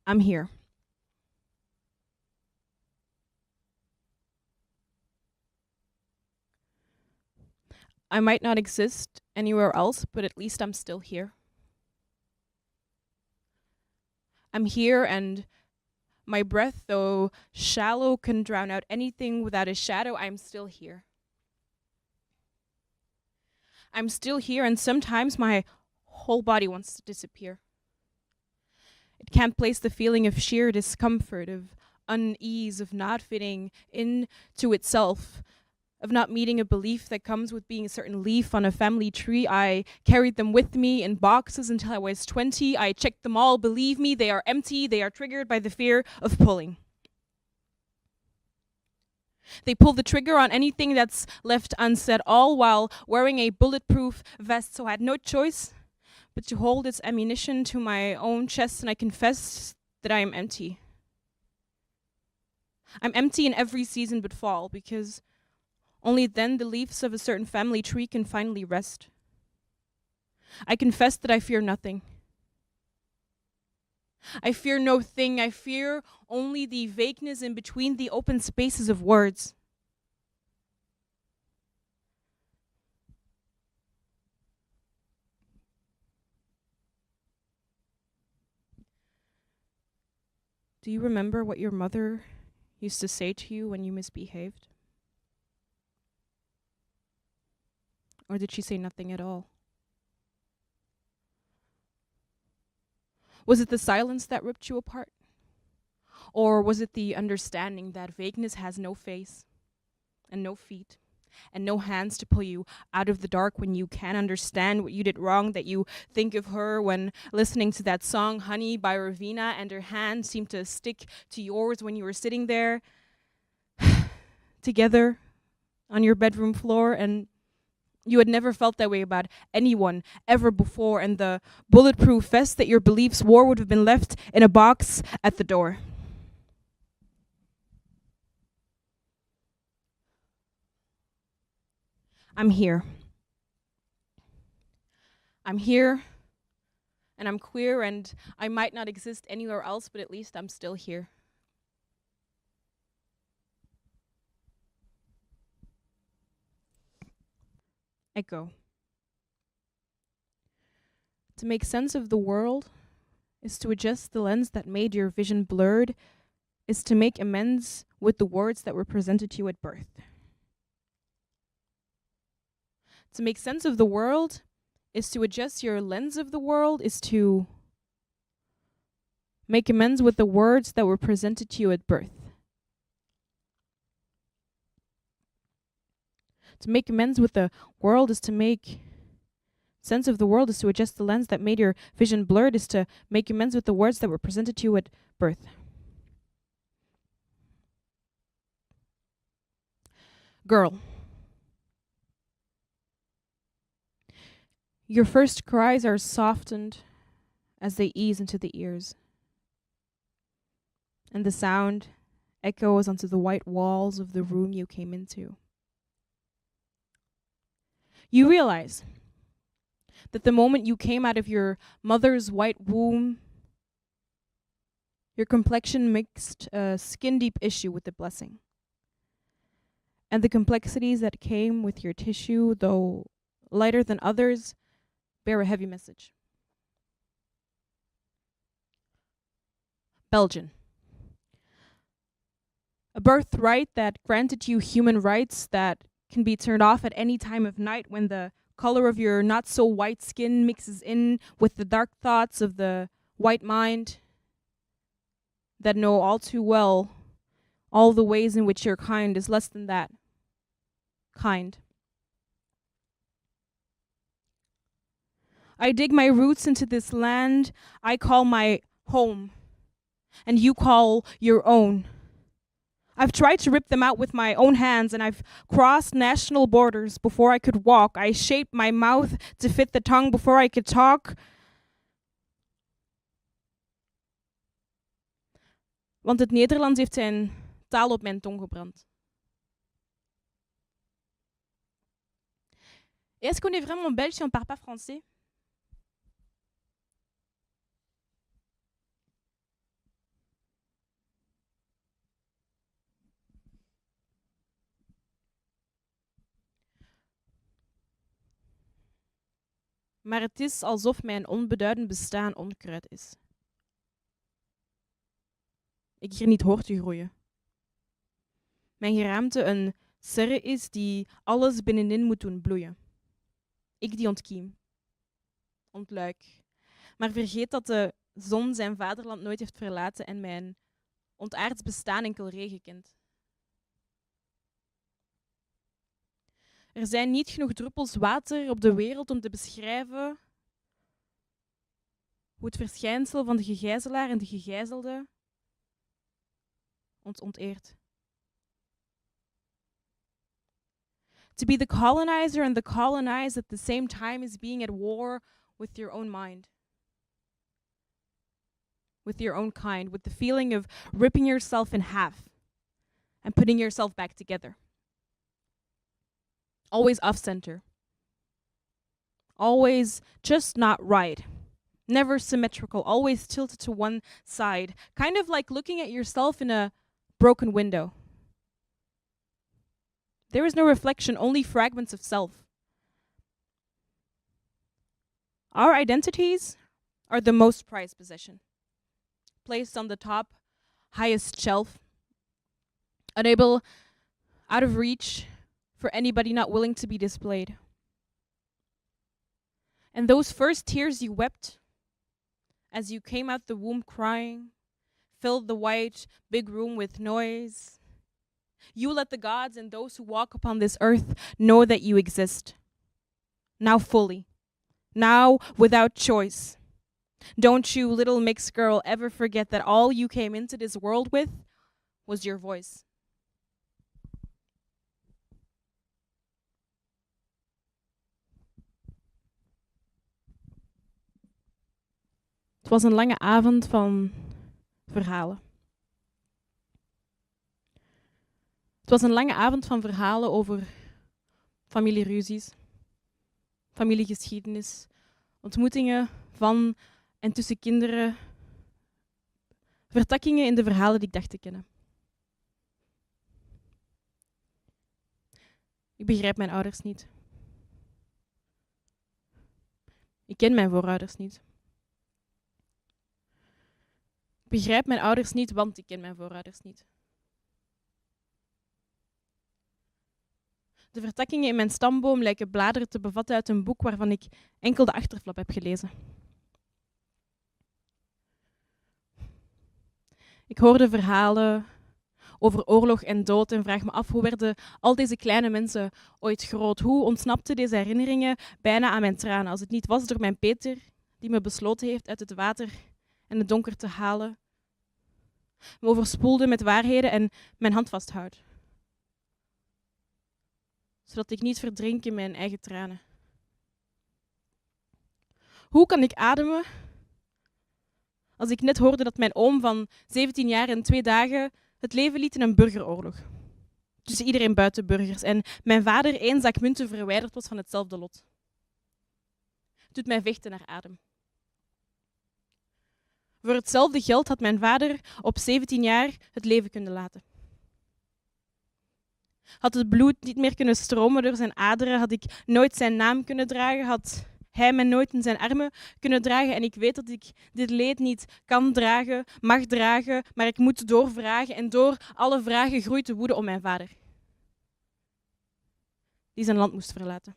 I'm here. I might not exist anywhere else, but at least I'm still here. I'm here, and my breath, though shallow, can drown out anything without a shadow. I'm still here. I'm still here, and sometimes my whole body wants to disappear. It can't place the feeling of sheer discomfort, of unease, of not fitting into itself, of not meeting a belief that comes with being a certain leaf on a family tree. I carried them with me in boxes until I was 20. I checked them all. Believe me, they are empty. They are triggered by the fear of pulling. They pull the trigger on anything that's left unsaid, all while wearing a bulletproof vest. So I had no choice but to hold its ammunition to my own chest, and I confess that I am empty. I'm empty in every season but fall, because only then the leaves of a certain family tree can finally rest. I confess that I fear nothing. I fear no thing. I fear only the vagueness in between the open spaces of words. Do you remember what your mother used to say to you when you misbehaved? Or did she say nothing at all? Was it the silence that ripped you apart? Or was it the understanding that vagueness has no face and no feet and no hands to pull you out of the dark when you can't understand what you did wrong, that you think of her when listening to that song, Honey by Ravina, and her hand seemed to stick to yours when you were sitting there together on your bedroom floor, and you had never felt that way about anyone ever before, and the bulletproof vest that your beliefs wore would have been left in a box at the door. I'm here. I'm here, and I'm queer, and I might not exist anywhere else, but at least I'm still here. Echo. To make sense of the world is to adjust the lens that made your vision blurred, is to make amends with the words that were presented to you at birth. To make sense of the world is to adjust your lens of the world, is to make amends with the words that were presented to you at birth. To make amends with the world is to make sense of the world, is to adjust the lens that made your vision blurred, is to make amends with the words that were presented to you at birth. Girl. Your first cries are softened as they ease into the ears, and the sound echoes onto the white walls of the room you came into. You realize that the moment you came out of your mother's white womb, your complexion mixed a skin-deep issue with the blessing. And the complexities that came with your tissue, though lighter than others, bear a heavy message. Belgian. A birthright that granted you human rights that can be turned off at any time of night when the color of your not so white skin mixes in with the dark thoughts of the white mind that know all too well all the ways in which your kind is less than that kind. I dig my roots into this land I call my home, and you call your own. I've tried to rip them out with my own hands, and I've crossed national borders before I could walk. I shaped my mouth to fit the tongue before I could talk. Want het Nederlands heeft zijn taal op mijn tong gebrand. Est-ce qu'on est vraiment belge si on ne parle pas français? maar het is alsof mijn onbeduidend bestaan onkruid is. Ik hier niet hoor te groeien. Mijn geraamte een serre is die alles binnenin moet doen bloeien. Ik die ontkiem, ontluik, maar vergeet dat de zon zijn vaderland nooit heeft verlaten en mijn ontaards bestaan enkel regen kent. Er zijn niet genoeg druppels water op de wereld om te beschrijven hoe het verschijnsel van de gegijzelaar en de gegijzelde ons onteert. To be the colonizer and the colonized at the same time is being at war with your own mind, with your own kind, with the feeling of ripping yourself in half and putting yourself back together. Always off-center. Always just not right. Never symmetrical, always tilted to one side. Kind of like looking at yourself in a broken window. There is no reflection, only fragments of self. Our identities are the most prized possession, placed on the top, highest shelf, unable, out of reach for anybody not willing to be displayed. And those first tears you wept as you came out the womb crying, filled the white, big room with noise. You let the gods and those who walk upon this earth know that you exist. Now fully. Now without choice. Don't you, little mixed girl, ever forget that all you came into this world with was your voice. Het was een lange avond van verhalen. Het was een lange avond van verhalen over familieruzies, familiegeschiedenis, ontmoetingen van en tussen kinderen, vertakkingen in de verhalen die ik dacht te kennen. Ik begrijp mijn ouders niet. Ik ken mijn voorouders niet. Ik begrijp mijn ouders niet, want ik ken mijn voorouders niet. De vertakkingen in mijn stamboom lijken bladeren te bevatten uit een boek waarvan ik enkel de achterflap heb gelezen. Ik hoorde verhalen over oorlog en dood en vraag me af hoe werden al deze kleine mensen ooit groot? Hoe ontsnapten deze herinneringen bijna aan mijn tranen als het niet was door mijn Peter die me besloten heeft uit het water en het donker te halen, me overspoelde met waarheden en mijn hand vasthoudt, zodat ik niet verdrink in mijn eigen tranen. Hoe kan ik ademen als ik net hoorde dat mijn oom van 17 jaar en 2 dagen het leven liet in een burgeroorlog tussen iedereen buiten burgers en mijn vader 1 zak munten verwijderd was van hetzelfde lot? Het doet mij vechten naar adem. Voor hetzelfde geld had mijn vader op 17 jaar het leven kunnen laten. Had het bloed niet meer kunnen stromen door zijn aderen, had ik nooit zijn naam kunnen dragen, had hij mij nooit in zijn armen kunnen dragen en ik weet dat ik dit leed niet kan dragen, mag dragen, maar ik moet doorvragen en door alle vragen groeit de woede om mijn vader, die zijn land moest verlaten.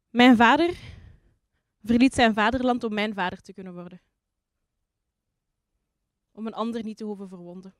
Mijn vader verliet zijn vaderland om mijn vader te kunnen worden. Om een ander niet te hoeven verwonden.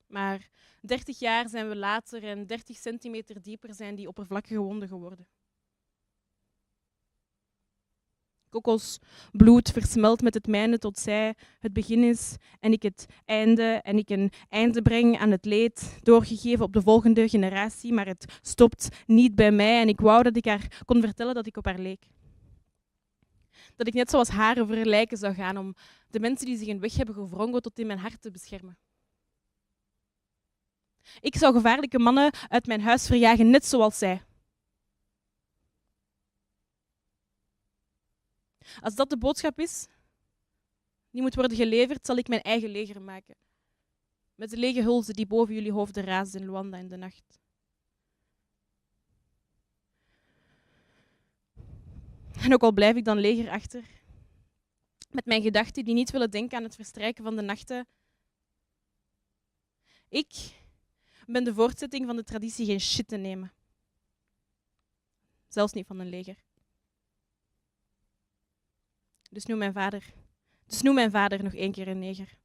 Maar 30 jaar zijn we later en 30 centimeter dieper zijn die oppervlakkige wonden geworden. Kokosbloed versmelt met het mijne tot zij het begin is en ik het einde en ik een einde breng aan het leed, doorgegeven op de volgende generatie, maar het stopt niet bij mij en ik wou dat ik haar kon vertellen dat ik op haar leek. Dat ik net zoals haar over lijken zou gaan om de mensen die zich een weg hebben gewrongen tot in mijn hart te beschermen. Ik zou gevaarlijke mannen uit mijn huis verjagen, net zoals zij. Als dat de boodschap is, die moet worden geleverd, zal ik mijn eigen leger maken. Met de lege hulzen die boven jullie hoofden raasde in Luanda in de nacht. En ook al blijf ik dan leger achter, met mijn gedachten die niet willen denken aan het verstrijken van de nachten. Ik ben de voortzetting van de traditie geen shit te nemen. Zelfs niet van een leger. Dus noem mijn vader nog 1 keer een neger.